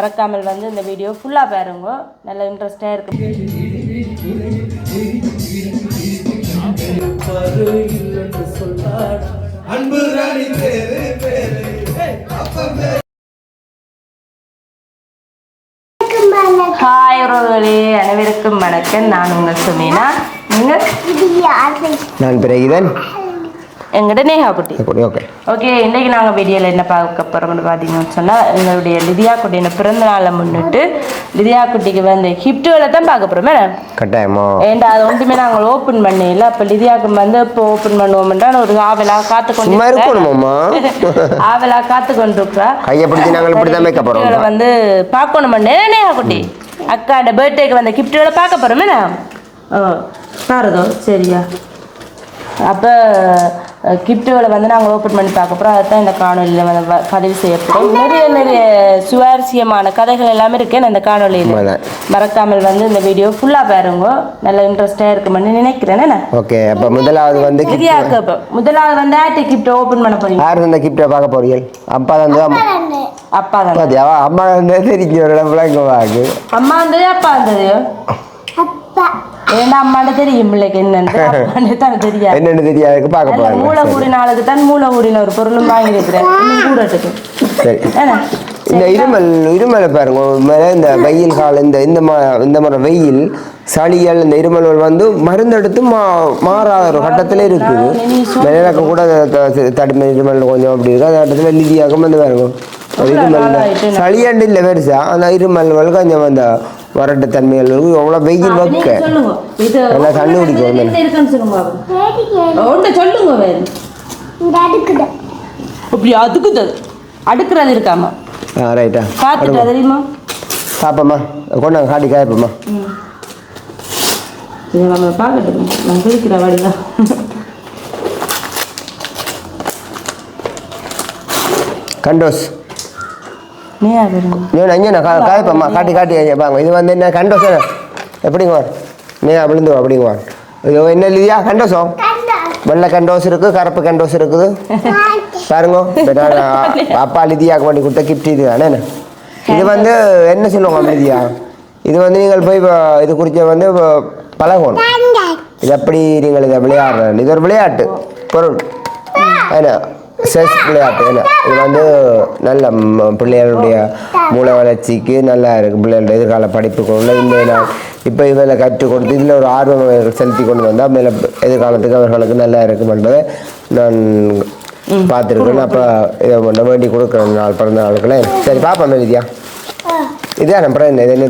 மறக்காமல் வந்து இந்த வீடியோ ஃபுல்லாக பாருங்க, நல்ல இன்ட்ரெஸ்டாக இருக்கும். ஹாய் உறவுகளே, அனைவருக்கும் வணக்கம். நான் உங்கள் சுமீனா, நீங்கள்? நான் பிரகிதன், எங்கிட்ட நேஹா குட்டி. ஓகே, இன்றைக்கு நாங்கள் வீடியோவில் என்ன பார்க்க போகிறோம்னு பார்த்தீங்கன்னு சொன்னால், எங்களுடைய லிதியா குட்டியோட பிறந்த நாளை முன்னிட்டு லிதியா குட்டிக்கு வந்து கிஃப்ட்டுகளை தான் பார்க்க போகிறோம். மேடம் கட்டாயமா ஏண்டா அது ஒன்றுமே நாங்கள் ஓப்பன் பண்ணல. அப்போ லிதியாவுக்கு வந்து இப்போ ஓப்பன் பண்ணுவோம்ன்றா ஒரு ஆவலாக காத்து கொண்டு ஆவலாக காத்து கொண்டிருக்கிறா. வந்து பார்க்கணும் நேஹா குட்டி அக்காண்ட பர்த்டேக்கு வந்த கிஃப்ட்டுகளை பார்க்க போகிறோம். மேடம் பாருதோ சரியா? அப்போ கிஃப்ட்டுகளை வந்து நாங்கள் ஓப்பன் பண்ணி பார்க்க போகிறோம். அதுதான் இந்த காணொலியில் வந்து பதிவு செய்யப்படும். நிறைய சுவாரஸ்யமான கதைகள் எல்லாமே இருக்கேன் இந்த காணொலியில். மறக்காமல் வந்து இந்த வீடியோ ஃபுல்லாக பாருங்க, நல்ல இன்ட்ரெஸ்டாக இருக்குமென்னு நினைக்கிறேன். ஓகே, அப்போ முதலாவது வந்து முதலாவது வந்து ஆட்டி கிஃப்ட் ஓப்பன் பண்ண போறீங்க. யார் இந்த கிஃப்ட்டை பார்க்க போறீங்க? அப்பா தான். அப்பா தான் அம்மா வந்து தெரிஞ்ச ஒரு இடம்லாம் இங்கே வாங்க. அம்மா வந்தது அப்பா வந்தது ஏன்னா அம்மாண்ட தெரியும் பிள்ளைக்கு என்னன்னு தெரியாது. என்னன்னு தெரியாது பார்க்க போறேன். மூளை கூடின ஆளுக்கு தான் மூளை கூடின ஒரு பொருளும் வாங்கி இருக்கிறேன் கூடட்டுக்கு. சரி, இந்த இருமலை பாருங்க. இந்த வெயில் காலம், இந்த மாதிரி வெயில் சளிகள் இந்த இருமல் வந்து மருந்தெடுத்து மாறாத ஒரு கட்டத்தில் இருக்குது. எனக்கு கூட தடுமை இருமல் கொஞ்சம் அப்படி இருக்கு. அந்த கட்டத்தில் லிதியாக்கும் வந்து பாருங்க இருமல் சளியாண்டு இல்லை பெருசா அந்த இருமல் கொஞ்சம் அந்த வறட்டு தன்மைகள் இருக்கும். எவ்வளோ வெயில் வைக்க எல்லாம் தண்ணி குடிக்கும். அப்படி அதுக்குது அடுக்கிறது இருக்காமா? ரைட்டா, பார்த்துட்டா தெரியுமா? பாப்பம்மா கொண்டாங்க காட்டி காயப்பம்மா. நம்ம பார்க்கட்டும், நான் குளிக்கிற வாடிதான். கண்டோஸ் காயப்பம்மா காட்டி காட்டி பாங்க. இது வந்து என்ன கண்டோஸ் எப்படிங்க நீயா விழுந்து அப்படிங்க. இது என்ன இல்லையா கண்டோஸம்? வெள்ளை கண்டோஸ் இருக்குது, கருப்பு கண்டோஸ் இருக்குது பாருங்க. அப்பா லிதியாக்கு பண்ணி கொடுத்த கிஃப்ட் இது தானே. இது வந்து என்ன சொல்லுவாங்க லிதியா? இது வந்து நீங்கள் போய் இது குறித்த வந்து பழகணும். இது எப்படி நீங்கள் இதை விளையாடுற இது ஒரு விளையாட்டு பொருள் ஏன்னா செஸ் விளையாட்டு ஏன்னா இது வந்து நல்ல பிள்ளைகளுடைய மூளை வளர்ச்சிக்கு நல்லா இருக்குது. பிள்ளைகளோட எதிர்கால படிப்புக்கு உள்ள இந்த நாள் இப்போ இதில் கற்றுக் கொடுத்து இதில் ஒரு ஆர்வம் செலுத்தி கொண்டு வந்தால் மேலே எதிர்காலத்துக்கு அவர்களுக்கு நல்லா இருக்கும் என்பதை நான் பார்த்துருக்கேன். அப்போ இதை பண்ண வேண்டி கொடுக்குறேன் நாள் பிறந்த நாளுக்குள்ள. சரி பாப்பா லிதியா, இதான் அப்புறம் என்ன இது என்ன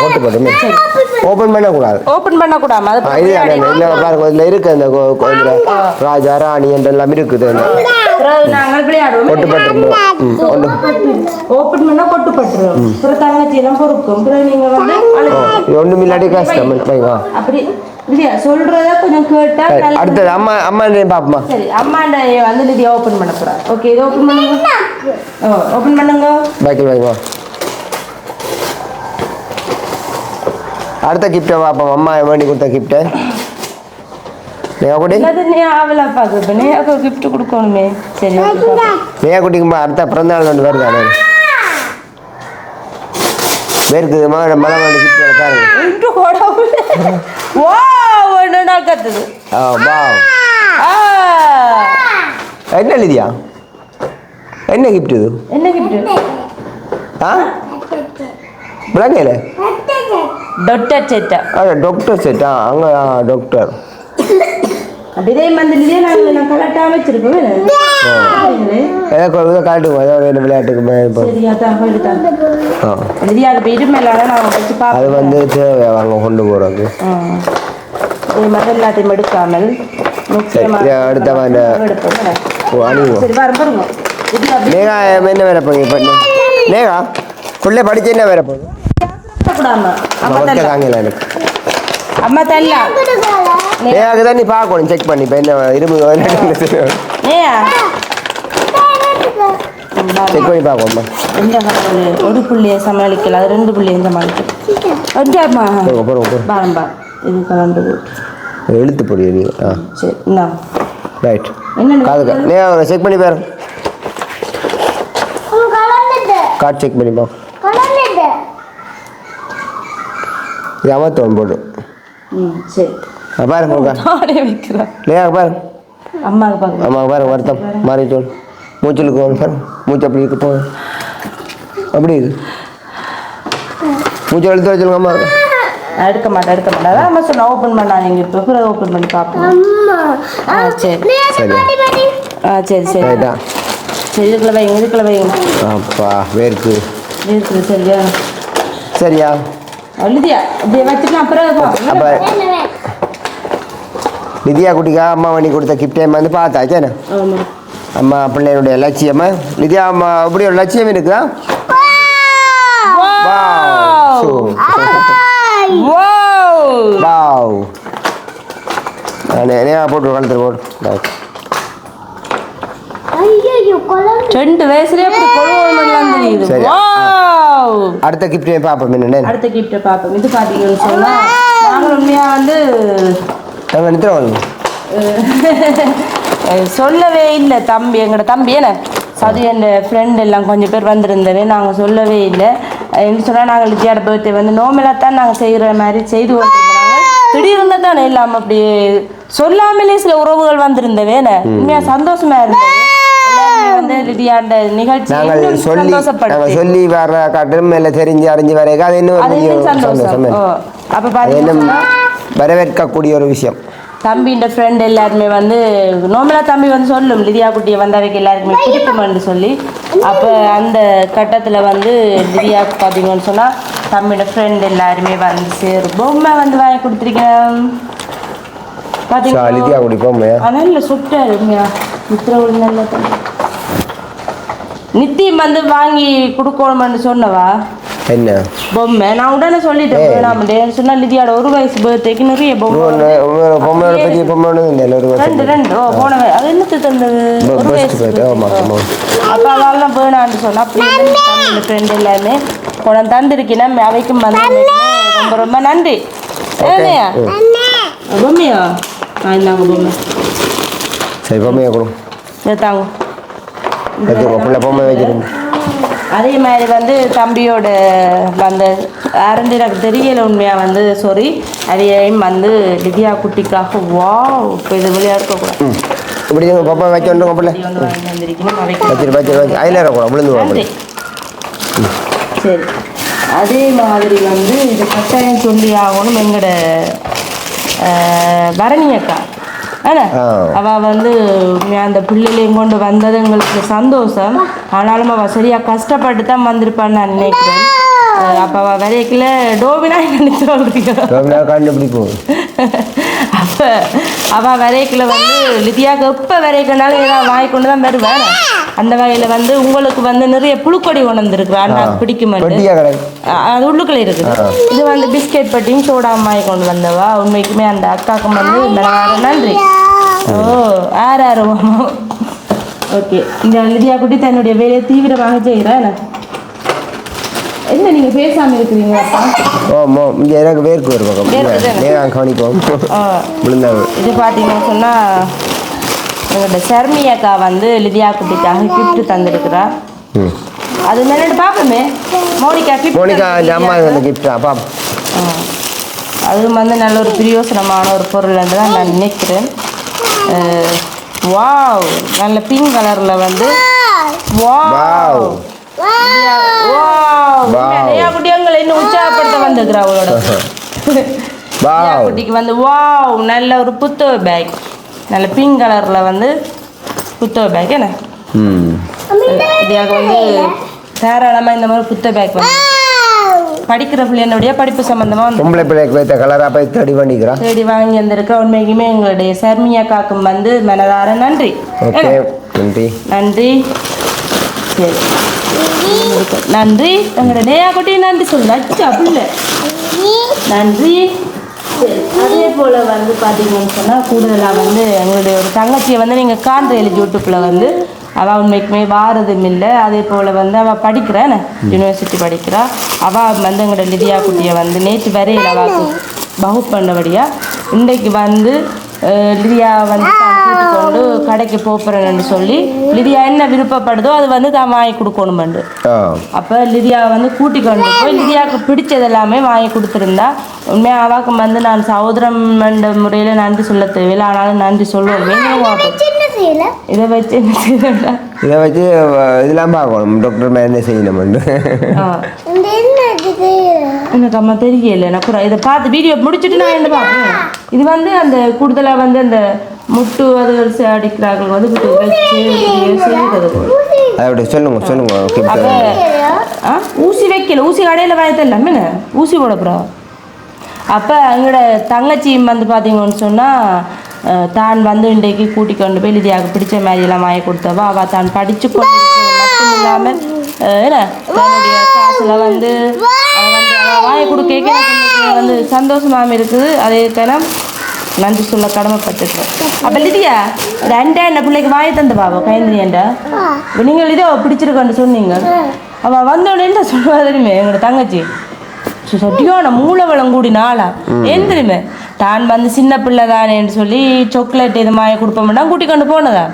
கொட்டு போட்டுமே ஓப்பன் பண்ணக்கூடாது. ஓப்பன் பண்ணக்கூடாது. இல்லை பாருங்க இதில் இருக்குது அந்த ராஜா ராணி என்றெல்லாம் இருக்குது. ஒன்றும் இல்லாட்டி கஷ்டம். சொல்றத கொஞ்சம் கேட்டா அடுத்தது அம்மா அம்மா பாப்போமா. சரி, அம்மாண்ட வந்து லிதியா ஓபன் பண்ண போறா. ஓகே, இது ஓபன் பண்ணுங்க. ஓபன் பண்ணுங்க. பைக்கில் வைங்க. அடுத்த கிஃப்ட்டை பாப்போம். அம்மா வேண்டி கொடுத்த கிஃப்ட்டை கிஃப்ட் கொடுக்கணுமே. சரி, நேயா குட்டிக்குமா அடுத்த பிறந்த நாள் ஒன்று வருது. வேர்க்குது மழை வந்து கிஃப்ட் பாருங்க. என்ன லிதியா என்ன கிஃப்ட் இது? என்ன கிஃப்ட்? விளங்கல டாக்டர் செட்டா? டாக்டர் செட்டா? அங்கே டாக்டர் அப்படியே மந்திரிலே நான் கலட்டாம வச்சிருக்கேன். ஏதாவது காட்டுங்க ஏதாவது விளையாட்டுக்கு. அது வந்து தேவை அவங்க கொண்டு போகிறது. இது மாதிரி எல்லாத்தையும் எடுக்காமல் அடுத்த நேகா என்ன வேற போய் நேகா பிள்ளை படிச்சு என்ன வேற போகுது? அம்மா தல்லா நேகாக்கு தான் நீ பார்க்கணும் செக் பண்ணி இப்போ என்ன இரும்பு செக் பண்ணி பார்க்கணும்மா. ஒரு புள்ளியை சமாளிக்கல, அது ரெண்டு புள்ளியும் சமாளிக்கலாமா? இது கலந்தது எழுத்து பொடி. சரி, ரைட். காதுக்கு நேகா செக் பண்ணி பாரு. கார்டு செக் பண்ணி பார்ப்போம். இது அமர்த்தோம் போட்டு சரி பாருங்க வைக்கிறேன் இல்லையா பாருங்க அம்மாவுக்கு பார்க்க ஆமாம் பாருங்க வருத்தம் மாறிட்டு மூச்சலுக்கு பாருங்க மூச்சு அப்படி இருக்கு போகும் அப்படி இருக்கு மூச்சு எழுத்து வச்சுருங்க அம்மா இருக்கு எடுக்க மாட்டேன் அதான் அம்மா சொன்ன ஓப்பன் பண்ணா நீங்கள் இப்போ பிறகு ஓப்பன் பண்ணி பார்ப்போம் சரி சரி ரைட்டா சரி இதுக்குள்ள வைங்க அப்பா வேர்க்கு இருக்குது சரியா சரியா லிதியா அப்படியே வச்சுட்டு அப்புறம் அப்போ லிதியா குட்டிக்கா அம்மா பண்ணி கொடுத்த கிஃப்ட் டைம் வந்து பார்த்தாச்சேண்ணே அம்மா பிள்ளைகளுடைய லட்சியமா லிதியா அம்மா அப்படி ஒரு லட்சியம் இருக்குதா போட்டு கழுத்துல போட்டு 2 வயசுலயே அப்படி கொழுவலாம் தெரியுது சரி அடுத்த கிஃப்ட் பார்ப்போம் என்ன அடுத்த கிஃப்ட் பார்ப்போம் இது பார்த்தீங்கன்னு சொன்னா நாங்கள் உண்மையா வந்து சொல்லவே இல்லை தம்பி எங்களோட தம்பி என்ன சது என் ஃப்ரெண்ட் எல்லாம் கொஞ்சம் பேர் வந்திருந்தவே நாங்கள் சொல்லவே இல்லை என்ன சொன்னால் நாங்கள் லிதியாட பர்த்டே வந்து நோமலாக தான் நாங்கள் செய்கிற மாதிரி செய்து கொண்டிருந்தாங்க திடீர்னு தானே இல்லாமல் அப்படி சொல்லாமலே சில உறவுகள் வந்திருந்தவே உண்மையாக சந்தோஷமா இருந்தது வந்து லிதியாண்ட நிகழ்ச்சி சொல்லி வர காட்டும் மேல தெரிஞ்சு அறிஞ்சு வரைக்கும் அது இன்னும் சந்தோஷம் அப்போ பார்த்தீங்கன்னா வரவேற்கக்கூடிய ஒரு விஷயம் தம்பின்ற ஃப்ரெண்ட் எல்லாருமே வந்து நோமலா தம்பி வந்து சொல்லும் லிதியா குட்டியை வந்தவைக்கு எல்லாருக்குமே பிடிக்குமென்னு சொல்லி அப்போ அந்த கட்டத்தில் வந்து லிதியாவுக்கு பார்த்தீங்கன்னு சொன்னால் தம்பியோட ஃப்ரெண்ட் எல்லாருமே வந்து சேரும் பொம்மை வந்து வாங்கி கொடுத்துருக்கேன் பார்த்தீங்கன்னா நல்ல சுட்டாரு மித்திரவுள் நல்ல நித்தியம் வந்து வாங்கி கொடுக்கணும்னு சொன்னவா என்ன பொம்மை நான் உடனே சொல்லிட்டேன் வேணாம் சொன்னா லிதியாட 1 வயசு பர்த்டேக்கு நிறைய பொம்மை பெரிய பொம்மை ரெண்டு போன அது என்னத்து தந்தது 1 வயசு அப்போ அதெல்லாம் வேணான்னு சொன்னா அப்படி ஃப்ரெண்ட் எல்லாமே உடனே தந்திருக்கேன் அவைக்கும் வந்து ரொம்ப ரொம்ப நன்றி ஏனையா பொம்மையா இந்தாங்க பொம்மை சரி பொம்மையா கொடுங்க தாங்க பொம்மை வச்சிருந்தேன் அதே மாதிரி வந்து தம்பியோட அந்த ஆரஞ்சு எனக்கு தெரியல உண்மையாக வந்து சாரி அதையும் வந்து லிதியா குட்டிக்காக வா இப்போ இது வழியாக இருக்கக்கூடாது இப்படி பாப்பா வச்சு சரி அதே மாதிரி வந்து இது கட்டாயம் சொல்லி ஆகணும் எங்களோட பரணி அக்கா அவள் வந்து அந்த பிள்ளைகளையும் கொண்டு வந்தது எங்களுக்கு சந்தோஷம் ஆனாலும் அவள் சரியாக கஷ்டப்பட்டு தான் வந்திருப்பான்னு நான் நினைக்கிறேன் அப்போ அவள் விரைக்கல டோபினா கண்டுபிடிக்கும் அப்போ அவள் விரைக்கில் வந்து லிதியாவுக்கு எப்போ விரைக்கனாலும் ஏதாவது வாங்கி கொண்டு தான் வருவேன் அந்த வகையில் வந்து உங்களுக்கு வந்து நிறைய புழுக்கொடி கொண்டு வந்துருக்குறா நான் பிடிக்குமெண்டு அது உள்ளுக்குள்ளே இருக்குது இது வந்து பிஸ்கெட் பட்டியும் சோடாவும் வாங்கி கொண்டு வந்தவா உண்மைக்குமே அந்த அக்காவுக்கு வந்து நன்றி ஓ ஆறாயிரம் ஓகே இந்த லிதியா குட்டி தன்னுடைய வேலையை தீவிரமாக செய்கிறேன் என்ன நீங்க பேசாம இருக்கிறீங்க எனக்கு வேர்க்கு வருவாங்க கவனிப்போம் இது பார்த்தீங்கன்னு சொன்னா எங்களோட சர்மி அக்கா வந்து லிதியா குட்டிக்காக கிஃப்ட் தந்திருக்கிறா அது மேலே பார்ப்போமே மோனிகா அம்மா கிஃப்ட் பாப்போம் அது வந்து நல்ல ஒரு பிரயோசனமான ஒரு பொருள் என்று தான் நான் நினைக்கிறேன் வாவ் நல்ல பிங்க் கலர்ல வந்து வாவ் குட்டியங்களை இன்னும் உற்சாகப்படுத்த வந்துக்கிறா அவளோட குட்டிக்கு வந்து வாவ் நல்ல ஒரு புத்தக பேக் நல்ல பிங்க் கலர்ல வந்து புத்தக பேக் என்ன இதுக்கு வந்து தாராளமா இந்த மாதிரி புத்தக பேக் வந்து படிக்கிற பிள்ளைனுடைய படிப்பு சம்பந்தமா பொம்பளை பிள்ளைக்கு வைத்த கலரா போய் தேடி பண்ணிக்கிறோம் தேடி வாங்கி வந்திருக்க உண்மைக்குமே எங்களுடைய சர்மியா காக்கும் வந்து மனதார நன்றி நன்றி சரி நன்றி எங்களோட நேயா குட்டி நன்றி சொல்லு அச்சா பிள்ளை நன்றி அதே போல் வந்து பார்த்தீங்கன்னு சொன்னால் கூடுதலாக வந்து எங்களுடைய ஒரு தங்கச்சியை வந்து நீங்கள் காண்றேன் யூடியூப்பில் வந்து அவள் உண்மைக்குமே வாரதும் இல்லை அதே போல் வந்து அவள் படிக்கிறான் யூனிவர்சிட்டி படிக்கிறா அவள் வந்து எங்களோட லிதியா குட்டியை வந்து நேற்று வரையில் அவளுக்கு பகுப் பண்ணபடியாக இன்றைக்கு வந்து லிதியா வந்து கூட்டு கொண்டு கடைக்கு போறேன்னு சொல்லி லிதியா என்ன விருப்பப்படுதோ அது வந்து தான் வாங்கி கொடுக்கணுமெண்டு. அப்போ லிதியாவை வந்து கூட்டி கொண்டு போய் லிதியாவுக்கு பிடிச்சது எல்லாமே வாங்கி கொடுத்துருந்தா உண்மையாக அவாக்கு வந்து நான் சகோதரம் என்ற முறையில் நன்றி சொல்ல தேவையில்லை, ஆனாலும் நன்றி சொல்லுவோம். இதை வச்சு என்ன செய்யறா, இதை வச்சு இதெல்லாம் பார்க்கணும் டாக்டர் என்ன செய்யணும். எனக்கு அம்மா தெரியல, நான் இதை பார்த்து வீடியோ முடிச்சுட்டு நான் என்ன பார்ப்பேன். இது வந்து அந்த கூடுதலாக வந்து அந்த முட்டு அது அடிக்கிறார்கள் வந்து சொல்லுங்க. ஊசி வைக்கல, ஊசி கடையில் வாய்த்தல்லாமே ஊசி போட போகிறோம். அப்போ எங்களோட தங்கச்சியும் வந்து பார்த்தீங்கன்னு சொன்னால் தான் வந்து இன்றைக்கு கூட்டி கொண்டு போய் லிதியாவுக்கு பிடிச்ச மாதிரியெல்லாம் வாங்கி கொடுத்தவா அவள் தான் படித்து கொண்டு மட்டும் இல்லாமல் என்ன தன்னுடைய காசில் வந்து வாங்கி கொடுக்க வந்து சந்தோஷமாக இருக்குது. அதே தினம் நன்றி சொல்ல கடமைப்பட்டுருக்கேன். அப்போ லிதியா ரெண்டா என்ன பிள்ளைக்கு வாங்கி தந்து பாவா கைந்திரியண்டா நீங்கள் இதோ பிடிச்சிருக்கோன்னு சொன்னீங்க. அவள் வந்தோடனே என்ன சொல்லுவா தெரியுமே எங்களோட தங்கச்சி சொட்டியான மூலவளம் கூடி நாளா ஏன் தெரியுமே தான் வந்து சின்ன பிள்ளை தானேன்னு சொல்லி சாக்லேட் இது மாதிரி கொடுப்போம்னா கூட்டி கொண்டு போனதா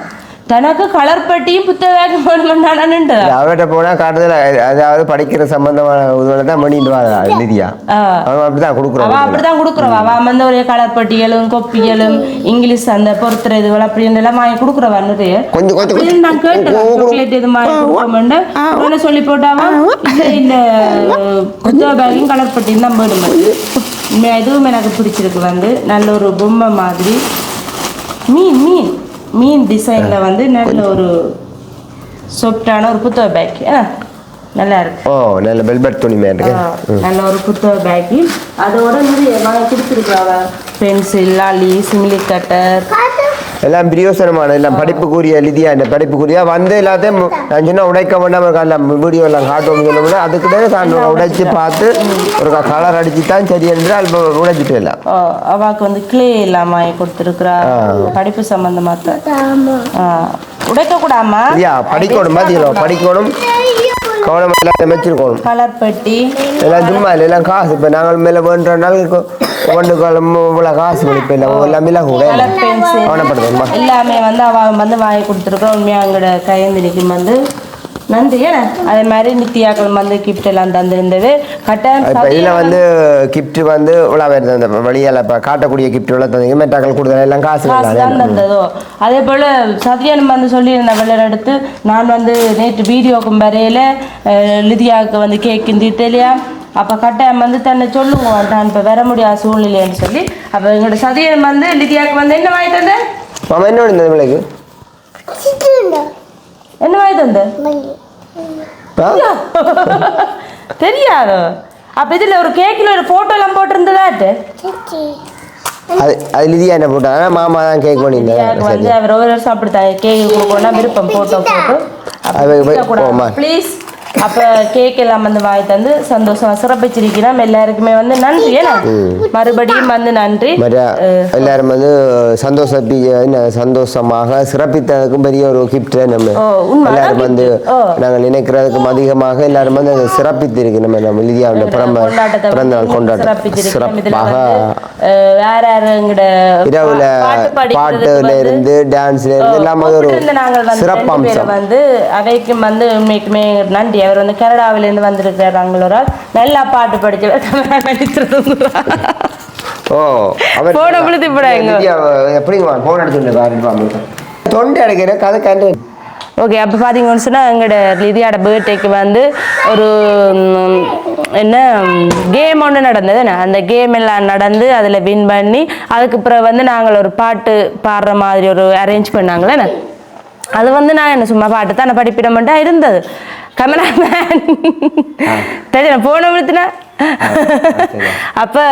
தனக்கு கலர் பட்டியும் புத்தகம் வேணுமெண்டானுன்றதா அவர்கிட்ட போனால் காட்டுதல் அதாவது படிக்கிற சம்பந்தமான உதவி தான் பண்ணிட்டு வா லிதியா. அவன் அப்படிதான் கொடுக்குறான், அவன் அப்படிதான் கொடுக்குறவா. அவன் வந்து ஒரு கலர் பட்டியலும் கொப்பியலும் இங்கிலீஷ் அந்த பொறுத்துற இதுகள் அப்படின்னு எல்லாம் வாங்கி கொடுக்குறவா நிறைய. கொஞ்சம் நான் கேட்டுறேன் சாக்லேட் இது மாதிரி கொடுப்போம்ண்டு ஒன்று சொல்லி போட்டாவா இல்லை புத்தக பேக்கையும் கலர் பட்டியும் தான் வேணும். எதுவும் எனக்கு பிடிச்சிருக்கு வந்து நல்ல ஒரு பொம்மை மாதிரி மீன் டிசைனில் வந்து நல்ல ஒரு சாஃப்டான ஒரு புத்தக பேக் நல்லா இருக்கு. நல்ல வெல்வெட் துணி மாதிரி நல்ல ஒரு புத்தக பேக்கு. அதோட நிறைய வாங்கி கொடுத்துருக்காங்க பென்சில் லாலி சிமிலி கட்டர் எல்லாம் பிரியோசனமான எல்லாம் படிப்புக்குரிய லிதியா இந்த படிப்புக்குரிய வந்து எல்லாத்தையும் நான் சொன்னால் உடைக்க வேண்டாமல் எல்லாம் வீடியோ எல்லாம் காட்டுவோம் சொல்ல அதுக்கிட்டே தான் உடைச்சி பார்த்து ஒரு கலர் அடிச்சு தான் சரி என்று அது உடைச்சிட்டு இல்லை. அவாக்கு வந்து கிளே எல்லாம் வாங்கி கொடுத்துருக்குறா படிப்பு சம்பந்தமாக உடைக்க கூடாமா படிக்கணும் படிக்கணும் கவனம் எல்லாம் வச்சிருக்கணும். கலர் பெட்டி எல்லாம் சும்மா இல்லை எல்லாம் காசு இப்போ நாங்கள் மேலே வேண்ட நாளுக்கு ஒன்று காலம் இவ்வளோ காசு இப்போ இல்லை எல்லாமே கூட கவனப்படுது எல்லாமே வந்து அவன் வந்து வாங்கி கொடுத்துருக்கோம். உண்மையாக எங்களோட கையெழுந்திரிக்கும் வந்து நன்றி. அதே மாதிரி நித்தியாக்கள் வந்து கிஃப்ட் எல்லாம் தந்திருந்தது கட்டாயம். இப்போ இதில் வந்து கிஃப்ட் வந்து இவ்வளோ வருது அந்த வழியால் இப்போ காட்டக்கூடிய கிஃப்ட் இவ்வளோ தந்தீங்க மெட்டாக்கள் கொடுத்தது எல்லாம் காசு தான் தந்ததோ. அதே போல் சத்யானம் வந்து சொல்லியிருந்த வெள்ளை எடுத்து நான் வந்து நேற்று வீடியோக்கும் வரையில் லிதியாவுக்கு வந்து கேக் கிண்டிட்டு இல்லையா அப்போ கட்டாயம் வந்து தன்னை சொல்லுவோம் நான் இப்போ வர முடியாத சூழ்நிலைன்னு சொல்லி. அப்போ எங்களோட சத்யானம் வந்து லிதியாவுக்கு வந்து என்ன வாங்கி தந்த மாமா என்ன இருந்தது விலைக்கு என்ன வாங்கி தந்த தெரியாதோ. அப்போ இதில் ஒரு கேக்கில் ஒரு ஃபோட்டோலாம் போட்டிருந்ததாட்டு அது லிதியா என்ன போட்டாங்க மாமா தான் கேக் பண்ணியிருந்தேன் வந்து அவர் ஒவ்வொரு வருஷம் அப்படித்தான் கேக் கொடுக்கணும்னா விருப்பம் ஃபோட்டோ ப்ளீஸ். அப்போ கேக் எல்லாம் வந்து வாங்கி தந்து சந்தோஷமா சிறப்பிச்சிருக்கிறோம். எல்லாருக்குமே வந்து நன்றி. ஏன்னா மறுபடியும் வந்து நன்றி. எல்லாரும் வந்து சந்தோஷமாக சிறப்பித்ததுக்கும் பெரிய ஒரு கிஃப்ட் நம்ம எல்லாரும் வந்து நாங்கள் நினைக்கிறதுக்கும் அதிகமாக எல்லாரும் வந்து அதை சிறப்பித்து இருக்கு. நம்ம லிதியாவோட பிறந்த நாள் கொண்டாட்டம் சிறப்பாக வேற இரவுல பாட்டுல இருந்து டான்ஸ்ல இருந்து எல்லாமே ஒரு சிறப்பம்சம் வந்து அவைக்கும் வந்து உண்மைக்குமே நன்றி. அவர் வந்து கனடாவிலேருந்து வந்திருக்கிறார். அவங்களோட நல்லா பாட்டு படிக்கிறவர் தொண்டை அடைக்கிற கதை கண்டு. ஓகே, அப்போ பார்த்தீங்கன்னு சொன்னால் எங்களோட லிதியாவோட பர்த்டேக்கு வந்து ஒரு என்ன கேம் ஒன்று நடந்தது. அந்த கேம் எல்லாம் நடந்து அதில் வின் பண்ணி அதுக்கு பிறகு வந்து நாங்கள் ஒரு பாட்டு பாடுற மாதிரி ஒரு அரேஞ்ச் பண்ணாங்களே. அது வந்து நான் என்ன சும்மா பாட்டு தான் படிப்பிடமாட்டா இருந்தது. கமலாமேன் தெரியல போன விழுத்துனா. அப்போ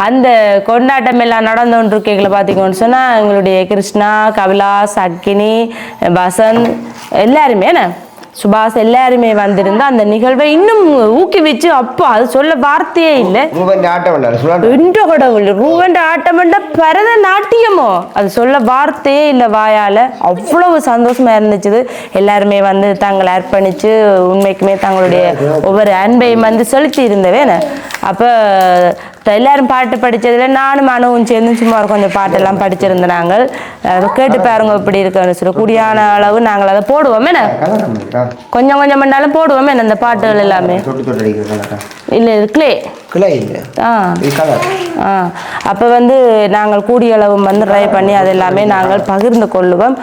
அந்த கொண்டாட்டம் எல்லாம் நடந்தோன்று கேட்கல பார்த்தீங்கன்னு சொன்னால் எங்களுடைய கிருஷ்ணா, கவிலாஸ், அக்கினி, வசந்த் எல்லாருமே என்ன சுபாஷ் எல்லாருமே வந்திருந்தா அந்த நிகழ்வை இன்னும் ஊக்குவிச்சு. அப்போ அது சொல்ல வார்த்தையே இல்லை. ரூவண்ட ஆட்டம் பரதநாட்டியமோ அது சொல்ல வார்த்தையே இல்லை வாயால. அவ்வளவு சந்தோஷமா இருந்துச்சு. எல்லாருமே வந்து தங்களை அர்ப்பணிச்சு உண்மைக்குமே தங்களுடைய ஒவ்வொரு அன்பையும் வந்து செலுத்தி இருந்தவே. அப்போ எல்லாரும் பாட்டு படிச்சதுல நானும் அனுவும் சேர்ந்து சும்மா கொஞ்சம் பாட்டெல்லாம் படிச்சிருந்தோம் நாங்கள். கேட்டு பாருங்க இப்படி இருக்குன்னு சொல்லி கூடியான அளவு நாங்கள் அதை போடுவோம் என்ன கொஞ்சம் கொஞ்சம் பண்ணாலும் போடுவோம் என்ன இந்த பாட்டுகள் எல்லாமே இல்லை கிளே அப்போ வந்து நாங்கள் கூடிய அளவு வந்து ட்ரை பண்ணி அது எல்லாமே நாங்கள் பகிர்ந்து கொள்ளுவோம்.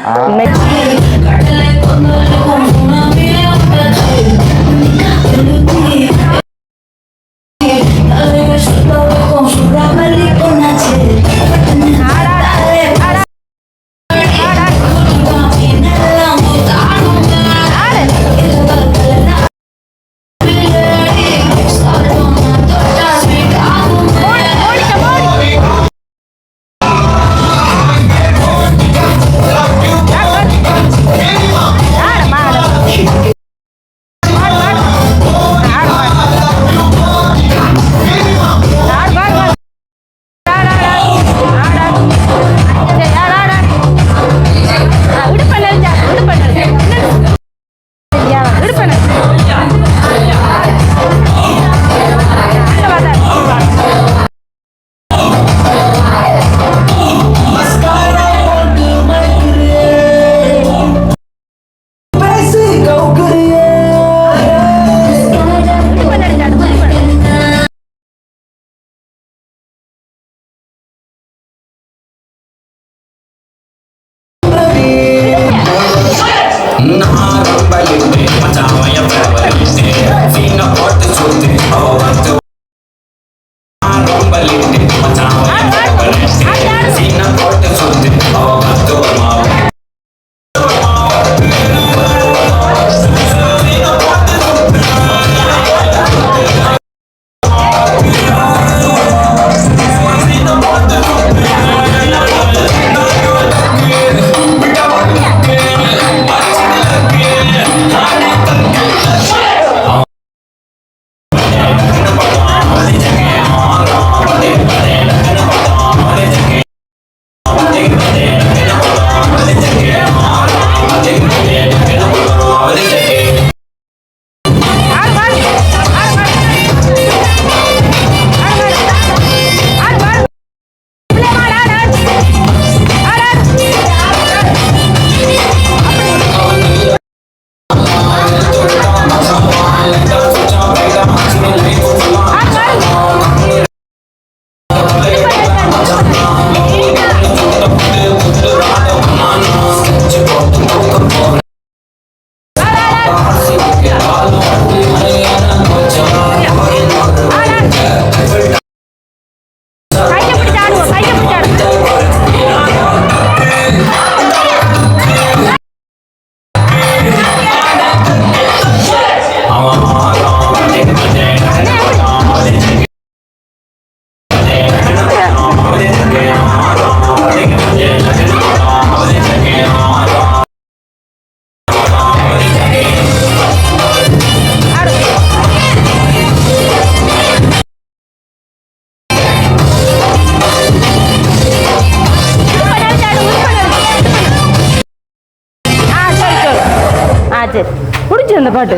பிடிச்சி அந்த பாட்டு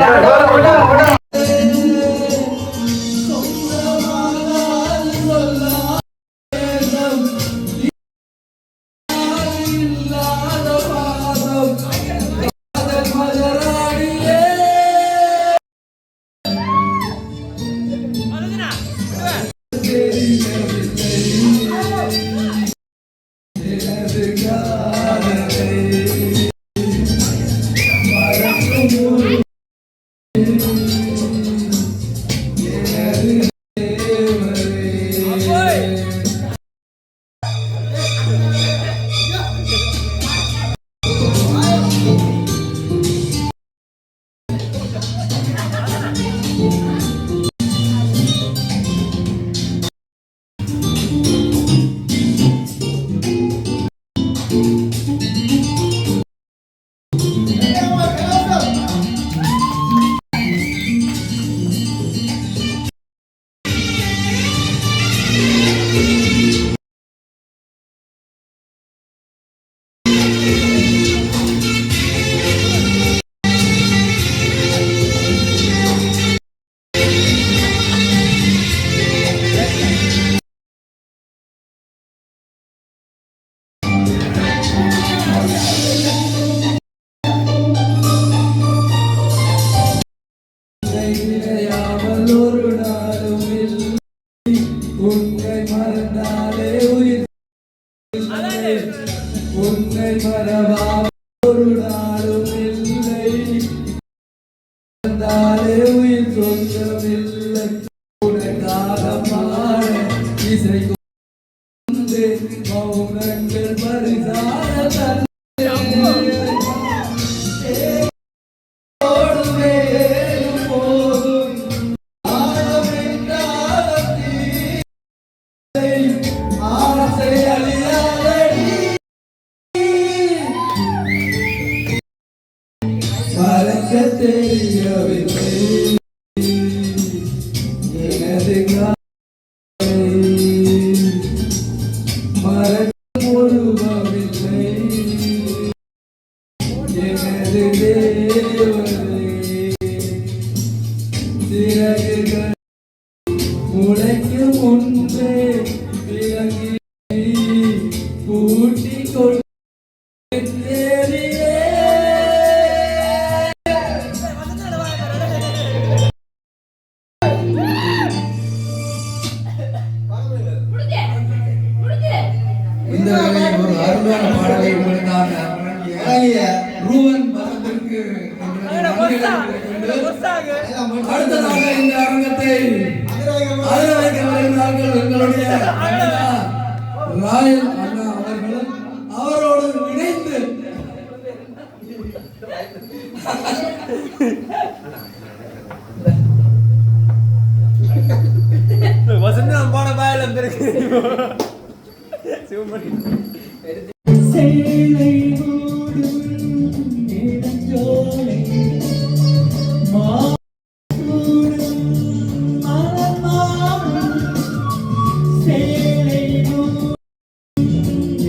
இந்த வேளையில் ஒரு அருமையான பாடலை உங்களுக்காக வழங்கிய ரூவன் பதத்திற்கு அடுத்ததாக இந்த அரங்கத்தை அதிர வைக்க வருகிறார்கள் எங்களுடைய ராயல் அண்ணா அவர்களும் அவரோடு இணைந்து வசந்தம் போன பாயலம் இருக்கு சேலை மூடும் இளஞ்சோலை மாடும் மலர்மாடும் சேலை மூடும்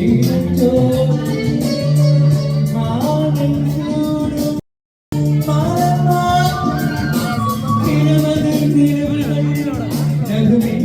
இளஞ்சோலை மாடும் மூடும் மலர்மாடும் திருமண திருவிழா நகுமே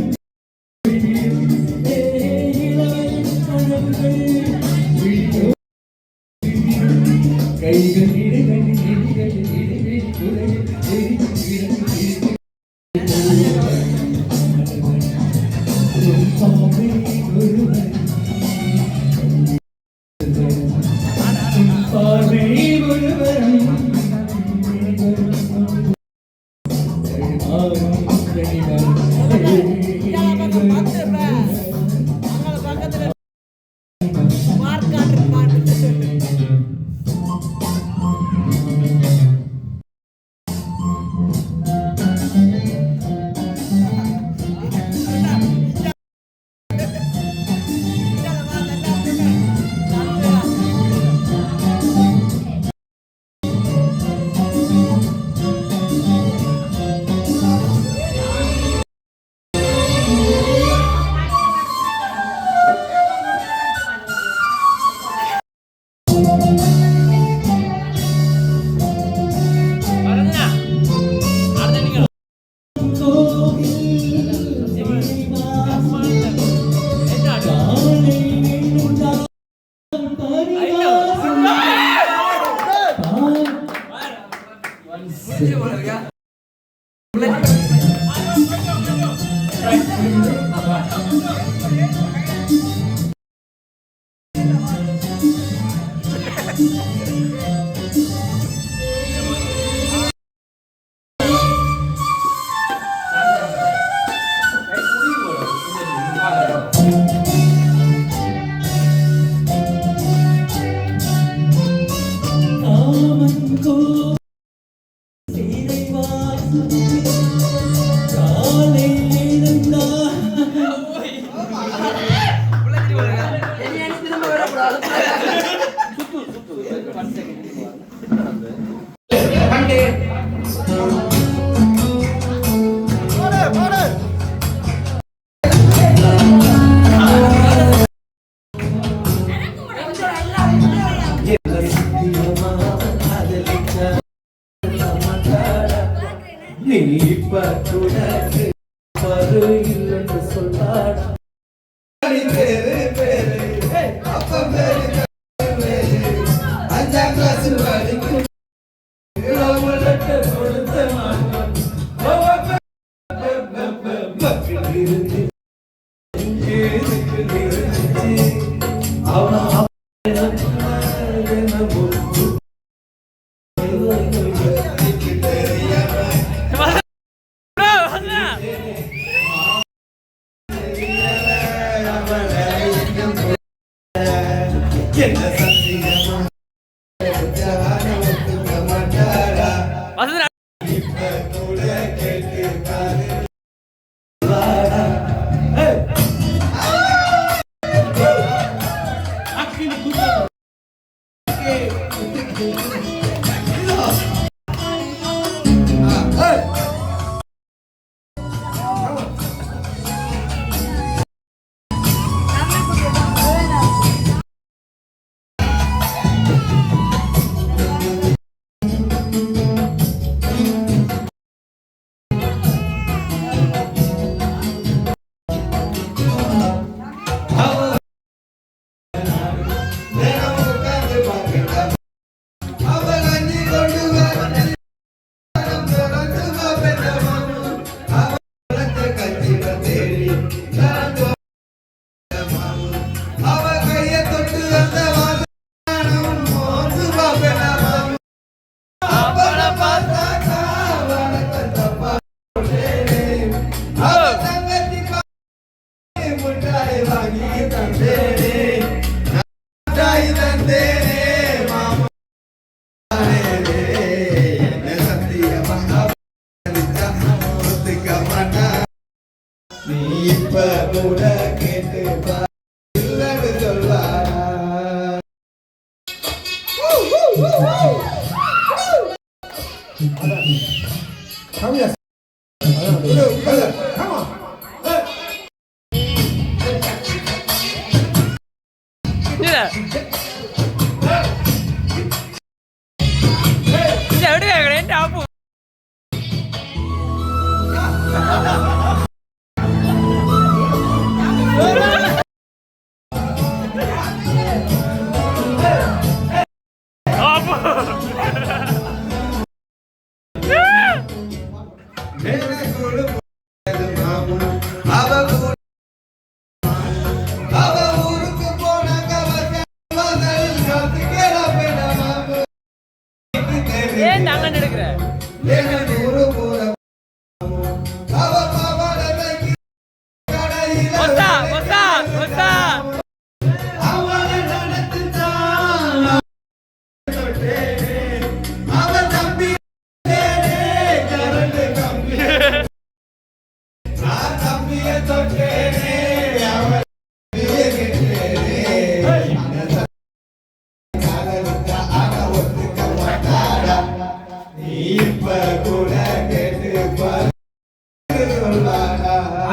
அவன்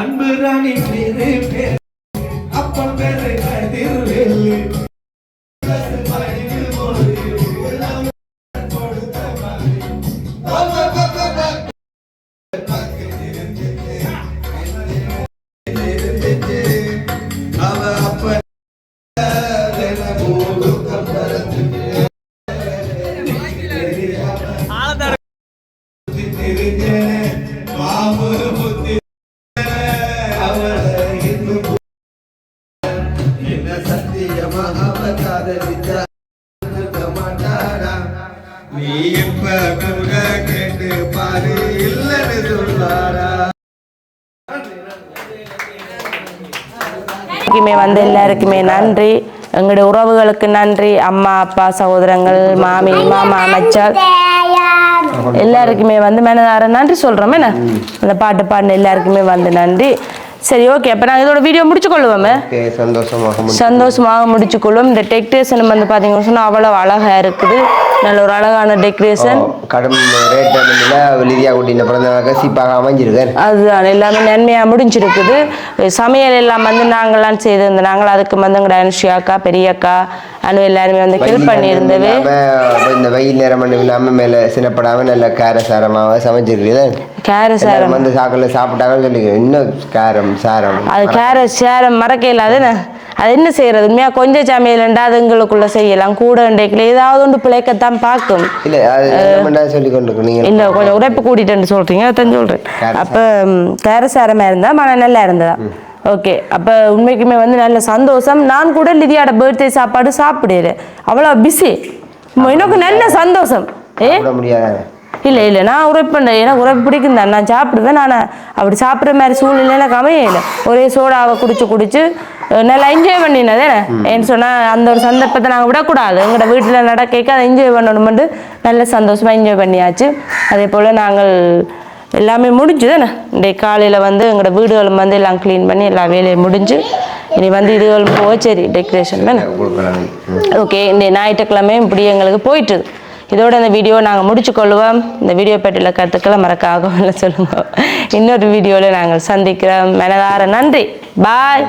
அன்பு ராணி பேரு அப்பன் பேரு கதிர்வேலு நீ இப்ப கூட கேட்டு பாரு இல்லன்னு சொல்றாரா வந்து எல்லாருக்குமே நன்றி, எங்களுடைய உறவுகளுக்கு நன்றி, அம்மா அப்பா சகோதரங்கள் மாமி மாமா மச்சான் எல்லாருக்குமே வந்து மனதார நன்றி சொல்றோம். என்ன அந்த பாட்டு பாடின எல்லாருக்குமே வந்து நன்றி. சரி, ஓகே, அப்போ நாங்கள் இதோட வீடியோ முடிச்சுக்கொள்ளுவோமே. சந்தோஷமாக முடிச்சுக்கொள்ளும். இந்த டெக்கரேஷன் வந்து பார்த்தீங்கன்னு சொன்னால் அவ்வளோ அழகாக இருக்குது, நல்ல ஒரு அழகான டெக்கரேஷன். கடும் ரேட் குட்டின பிறந்தவங்க சீப்பாக அமைஞ்சிருக்கு. அதுதான் எல்லாமே நன்மையாக முடிஞ்சிருக்குது. சமையல் எல்லாம் வந்து நாங்களாம் செய்திருந்தோம். நாங்கள் அதுக்கு வந்து எங்களோட அனுஷியாக்கா பெரியக்கா அனு எல்லாருமே வந்து ஹெல்ப் பண்ணியிருந்தது. இந்த வெயில் நேரம் இல்லாமல் மேலே சின்னப்படாமல் நல்ல காரசாரமாக சமைச்சிருக்குது. கேரசாரம் வந்து சாக்கில் சாப்பிட்டாங்க சொல்லி இன்னும் காரம் சாரம் அது கேரட் சேரம் மறக்க இல்லாதுன்னு அது என்ன செய்யறது? உண்மையாக கொஞ்சம் சமையல்ண்டா அது எங்களுக்குள்ள செய்யலாம், கூட இன்றைக்குள்ள ஏதாவது ஒன்று பிழைக்கத்தான் பார்க்கும். இல்லை சொல்லி கொண்டு நீங்கள் இல்லை கொஞ்சம் உரைப்பு கூட்டிட்டு சொல்றீங்க, அதான் சொல்றேன். அப்போ கேரசாரமாக இருந்தால் மன நல்லா இருந்ததா? ஓகே, அப்போ உண்மைக்குமே வந்து நல்ல சந்தோஷம். நான் கூட லிதியோட பர்த்டே சாப்பாடு சாப்பிடுறேன், அவ்வளோ பிஸி, எனக்கு நல்ல சந்தோஷம். முடியாது இல்லை இல்லை, நான் உரைப்பேன், எனக்கு உரைப்பு பிடிக்கும் தான், நான் சாப்பிடுவேன். நான் அப்படி சாப்பிட்ற மாதிரி சூழ்நிலை எனக்கு அமையலை. ஒரே சோடாவை குடிச்சு நல்லா என்ஜாய் பண்ணினதே. ஏன்னு சொன்னால் அந்த ஒரு சந்தர்ப்பத்தை நாங்கள் விடக்கூடாது, எங்களோட வீட்டில் நடக்க அதை என்ஜாய் பண்ணணுமெண்டு நல்ல சந்தோஷமாக என்ஜாய் பண்ணியாச்சு. அதே போல் நாங்கள் எல்லாமே முடிஞ்சுதானே இன்றைக்கு காலையில் வந்து எங்களோட வீடுகளும் வந்து எல்லாம் க்ளீன் பண்ணி எல்லா வேலையும் முடிஞ்சு இனி வந்து இதுகளும் போக சரி டெக்கரேஷன் தானே. ஓகே, இந்த ஞாயிற்றுக்கிழமையும் இப்படி எங்களுக்கு போயிட்டுது. இதோட இந்த வீடியோ நாங்கள் முடிச்சுக்கொள்வோம். இந்த வீடியோ பற்றியில் கருத்துக்களை மறக்காமல் சொல்லுங்கள். இன்னொரு வீடியோவில் நாங்கள் சந்திக்கிறோம். மனதார நன்றி. பாய்.